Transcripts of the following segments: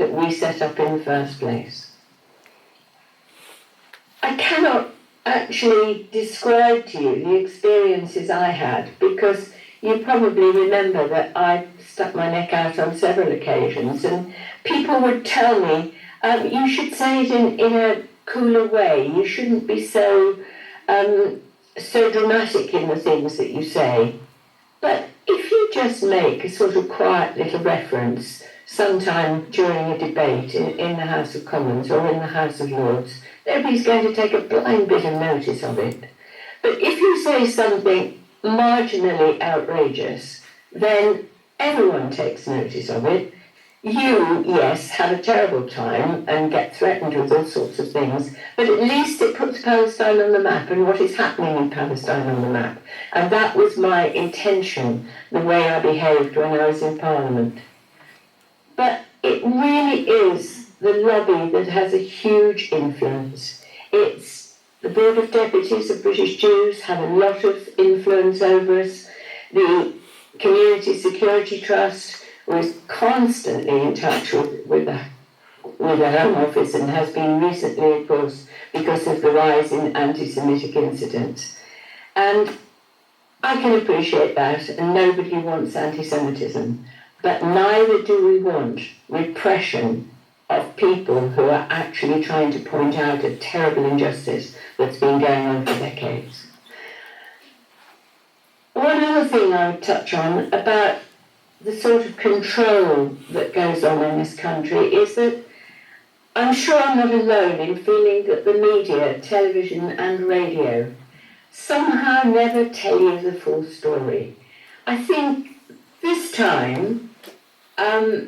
that we set up in the first place. I cannot actually describe to you the experiences I had, because you probably remember that I stuck my neck out on several occasions, and people would tell me, you should say it in a cooler way, you shouldn't be so dramatic in the things that you say. But if you just make a sort of quiet little reference sometime during a debate in the House of Commons or in the House of Lords, nobody's going to take a blind bit of notice of it. But if you say something marginally outrageous, then everyone takes notice of it. You, yes, have a terrible time and get threatened with all sorts of things, but at least it puts Palestine on the map and what is happening in Palestine on the map. And that was my intention, the way I behaved when I was in Parliament. But it really is the lobby that has a huge influence. It's the Board of Deputies of British Jews have a lot of influence over us. The Community Security Trust was constantly in touch with the Home Office and has been recently, of course, because of the rise in anti-Semitic incidents. And I can appreciate that, and nobody wants anti-Semitism, but neither do we want repression of people who are actually trying to point out a terrible injustice that's been going on for decades. One other thing I would touch on about the sort of control that goes on in this country is that I'm sure I'm not alone in feeling that the media, television and radio, somehow never tell you the full story. I think this time, due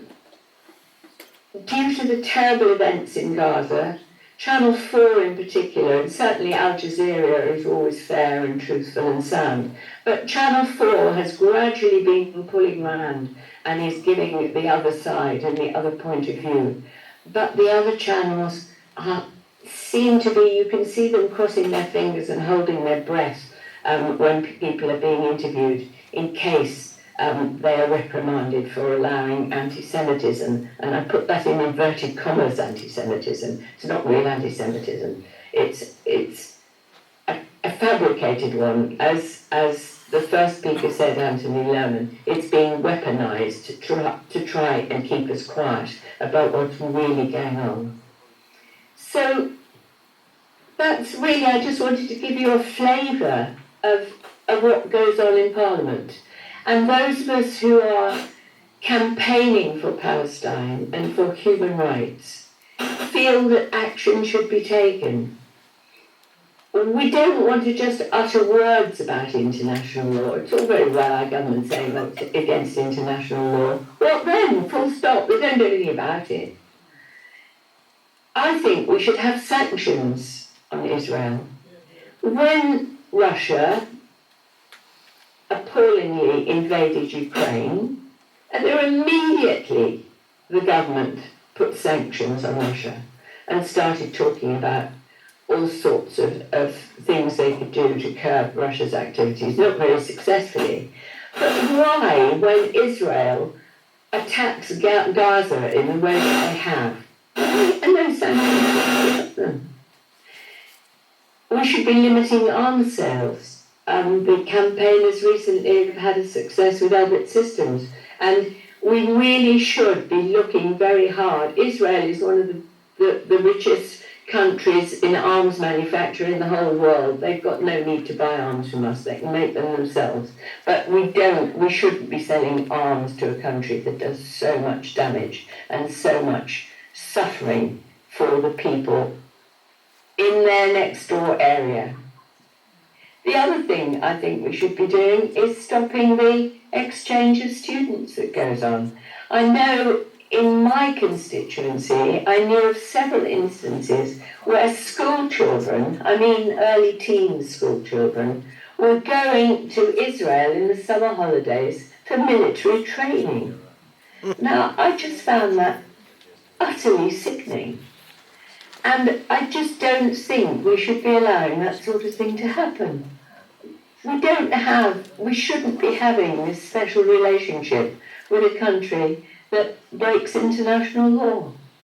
to the terrible events in Gaza, Channel 4 in particular, and certainly Al Jazeera is always fair and truthful and sound, but Channel 4 has gradually been pulling round and is giving the other side and the other point of view. But the other channels seem to be, you can see them crossing their fingers and holding their breath when people are being interviewed in case they are reprimanded for allowing anti-Semitism, and I put that in inverted commas, anti-Semitism. It's not real anti-Semitism. It's a fabricated one, as the first speaker said, Anthony Lerman. It's being weaponized to try and keep us quiet about what's really going on. So that's really, I just wanted to give you a flavour of what goes on in Parliament. And those of us who are campaigning for Palestine and for human rights feel that action should be taken. We don't want to just utter words about international law. It's all very well our government saying that's against international law. Well then, full stop, they don't do anything about it. I think we should have sanctions on Israel. When Russia appallingly invaded Ukraine, and then immediately the government put sanctions on Russia and started talking about all sorts of things they could do to curb Russia's activities, not very successfully. But why, when Israel attacks Gaza in the way that they have, and no sanctions against them? We should be limiting arms sales. The campaigners recently have had a success with Elbit Systems, and we really should be looking very hard. Israel is one of the richest countries in arms manufacture in the whole world. They've got no need to buy arms from us, they can make them themselves. But we shouldn't be selling arms to a country that does so much damage and so much suffering for the people in their next door area. The other thing I think we should be doing is stopping the exchange of students that goes on. I know in my constituency, I knew of several instances where school children, I mean early teens school children, were going to Israel in the summer holidays for military training. Now, I just found that utterly sickening. And I just don't think we should be allowing that sort of thing to happen. We shouldn't be having this special relationship with a country that breaks international law.